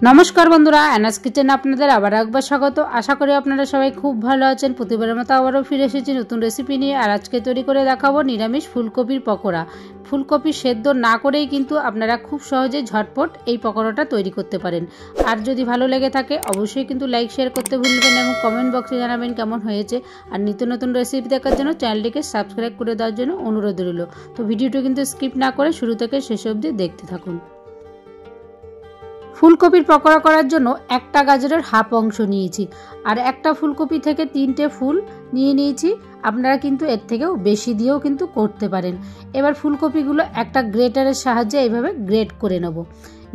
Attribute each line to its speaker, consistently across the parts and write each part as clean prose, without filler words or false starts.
Speaker 1: नमस्कार बंधुरा एनास किचेन आपनादेर आबार एकबार स्वागत। आशा करी आपनारा सबाई खूब भालो आछेन। प्रतिबारेर मतो आबारो फिरे एसेछि नतुन रेसिपि निये। आर आजके तैरि करे देखाबो निरामिष फुलकपिर पकोड़ा। फुलकपि सेদ্ধ ना करेई किन्तु आपनारा खूब सहजे झटपट एई पकोड़ाटा तैरि करते पारेन। आर जोदि भालो लेगे थाके अवश्यई किन्तु लाइक शेयर करते भुलबेन ना एबं कमेंट बक्से जानाबेन केमन हयेछे। आर नित्य नतुन रेसिपि देखार जोन्नो चैनेलटिके सबस्क्राइब करे देওয়ার জন্য অনুরোধ রইল। तो ভিডিওটি কিন্তু স্কিপ না করে শুরু থেকে শেষ অবধি দেখতে থাকুন। फुलकपिर पकोड़ा करार जोन्नो एकटा गाजरेर हाफ अंश नियेछि और एकटा फुलकपि थेके तीनटे फुल निये नियेछि। आपनारा किन्तु एर थेकेও बेशी दिয়েও किन्तु करते पारेन। एबार फुलकपिगुलो एकटा ग्रेटारेर साहाज्ये एइभाবে ग्रेट करे नेब।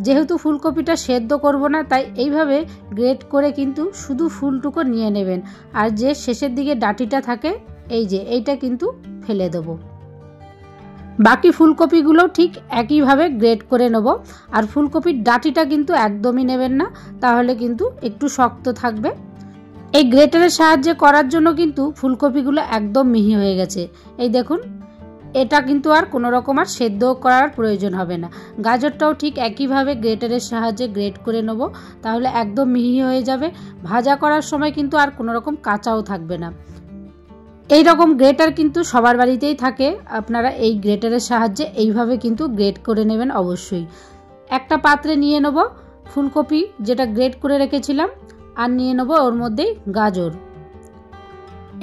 Speaker 1: जेहेतु फुलकपिटा सेদ্ধ करब ना ताई एइभाবে ग्रेट करे किन्तु शुधु फुलटुकु निये नेबेन और जे शेषेर दिके डाटिटा थाके एइ जे एइटा किन्तु फेले देब। बाकी फुलकपिगुलो ठीक एकई भावे ग्रेट करे नेब और फुलकपिर डाटिटा किन्तु एकदमई नेबेन ना, ताहले किन्तु एकटु शक्त थाकबे। এই গ্রেটারের সাহায্যে করার জন্য কিন্তু ফুলকপিগুলো একদম মিহি হয়ে গেছে। এই দেখুন, এটা কিন্তু আর কোনো রকম আর সেদ্ধ করার প্রয়োজন হবে না। গাজরটাও ঠিক একই ভাবে গ্রেটারের সাহায্যে গ্রেট করে নেব, তাহলে একদম মিহি হয়ে যাবে। ভাজা করার সময় কিন্তু আর কোনো রকম কাঁচাও থাকবে না। এই রকম গ্রেটার কিন্তু সবার বাড়িতেই থাকে। আপনারা এই গ্রেটারের সাহায্যে এইভাবে কিন্তু গ্রেট করে নেবেন অবশ্যই। একটা পাত্রে নিয়ে নেব ফুলকপি যেটা গ্রেট করে রেখেছিলাম আর নিয়ে নেব ওর মধ্যেই গাজর।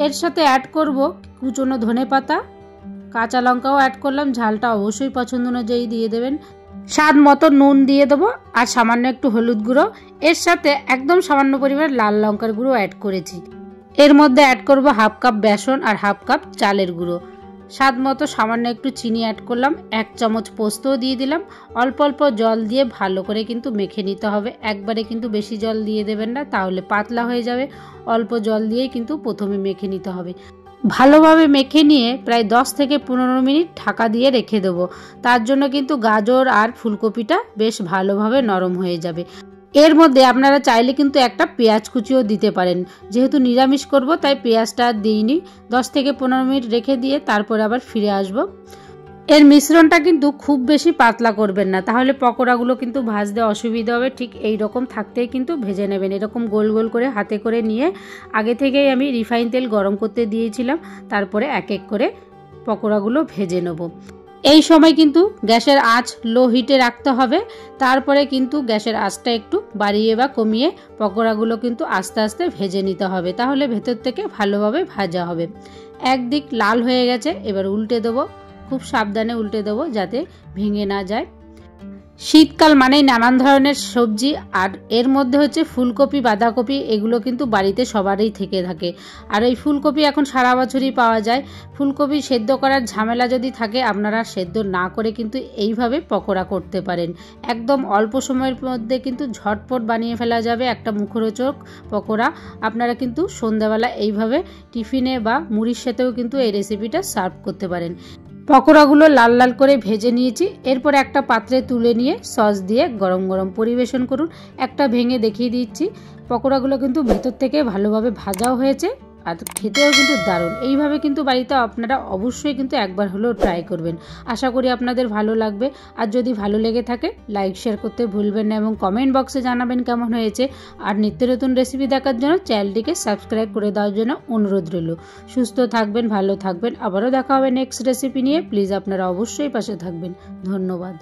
Speaker 1: এর সাথে অ্যাড করব কুচনো ধনেপাতা, কাঁচা লঙ্কাও অ্যাড করলাম। ঝালটা অবশ্যই পছন্দ অনুযায়ী দিয়ে দেবেন। স্বাদ মতো নুন দিয়ে দেব আর সামান্য একটু হলুদ গুঁড়ো। এর সাথে একদম সামান্য পরিমাণ লাল লঙ্কার গুঁড়ো অ্যাড করেছি। এর মধ্যে অ্যাড করব হাফ কাপ বেসন আর হাফ কাপ চালের গুঁড়ো। স্বাদ মতো সামান্য একটু চিনি অ্যাড করলাম। 1 চামচ পোস্তও দিয়ে দিলাম। অল্প অল্প জল দিয়ে ভালো করে কিন্তু মেখে নিতে হবে। একবারে কিন্তু বেশি জল দিয়ে দেবেন না, তাহলে পাতলা হয়ে যাবে। অল্প জল দিয়েই কিন্তু প্রথমে মেখে নিতে হবে। ভালোভাবে মেখে নিয়ে প্রায় 10 থেকে 15 মিনিট ঢাকা দিয়ে রেখে দেবো। তার জন্য কিন্তু গাজর আর ফুলকপিটা বেশ ভালোভাবে নরম হয়ে যাবে। এর মধ্যে আপনারা চাইলে কিন্তু একটা পেঁয়াজ কুচিও দিতে পারেন। যেহেতু নিরামিষ করব তাই পেঁয়াজটা দিইনি। 10 থেকে 15 মিনিট রেখে দিয়ে তারপর আবার ফিরে আসব। এর মিশ্রণটা কিন্তু খুব বেশি পাতলা করবেন না, তাহলে পকোড়াগুলো কিন্তু ভাজতে অসুবিধা হবে। ঠিক এই রকম থাকতেই কিন্তু ভেজে নেবেন। এরকম গোল গোল করে হাতে করে নিয়ে আগে থেকেই আমি রিফাইন তেল গরম করতে দিয়েছিলাম। তারপরে এক এক করে পকোড়াগুলো ভেজে নেব। এই সময় কিন্তু গ্যাসের আঁচ লো হিটে রাখতে হবে। তারপরে কিন্তু গ্যাসের আঁচটা একটু বাড়িয়ে বা কমিয়ে পকোড়াগুলো কিন্তু আস্তে আস্তে ভেজে নিতে হবে, তাহলে ভেতর থেকে ভালোভাবে ভাজা হবে। একদিক লাল হয়ে গেছে, এবার উল্টে দেবো। খুব সাবধানে উল্টে দেবো যাতে ভেঙে না যায়। শীতকাল মানেই নানান ধরনের সবজি, আর এর মধ্যে হচ্ছে ফুলকপি, বাঁধাকপি, এগুলো কিন্তু বাড়িতে সবারই থেকে থাকে। আর এই ফুলকপি এখন সারা বছরই পাওয়া যায়। ফুলকপি সেদ্ধ করার ঝামেলা যদি থাকে আপনারা সেদ্ধ না করে কিন্তু এইভাবে পকোড়া করতে পারেন। একদম অল্প সময়ের মধ্যে কিন্তু ঝটপট বানিয়ে ফেলা যাবে একটা মুখরোচক পকোড়া। আপনারা কিন্তু সন্ধ্যাবেলা এইভাবে টিফিনে বা মুড়ির সাথেও কিন্তু এই রেসিপিটা সার্ভ করতে পারেন। পকোড়াগুলো লাল লাল করে ভেজে নিয়েছি। এরপর একটা পাত্রে তুলে নিয়ে সস দিয়ে গরম গরম পরিবেশন করুন। একটা ভেঙে দেখিয়ে দিচ্ছি। পকোড়াগুলো কিন্তু ভেতর থেকে ভালোভাবে ভাজাও হয়েছে আর খেতেও কিন্তু দারুণ। এইভাবে কিন্তু বাড়িতে আপনারা অবশ্যই কিন্তু একবার হলেও ট্রাই করবেন। আশা করি আপনাদের ভালো লাগবে। আর যদি ভালো লেগে থাকে লাইক শেয়ার করতে ভুলবেন না এবং কমেন্ট বক্সে জানাবেন কেমন হয়েছে। আর নিত্য নতুন রেসিপি দেখার জন্য চ্যানেলটিকে সাবস্ক্রাইব করে দেওয়ার জন্য অনুরোধ রইল। সুস্থ থাকবেন, ভালো থাকবেন। আবারও দেখা হবে নেক্সট রেসিপি নিয়ে। প্লিজ আপনারা অবশ্যই পাশে থাকবেন। ধন্যবাদ।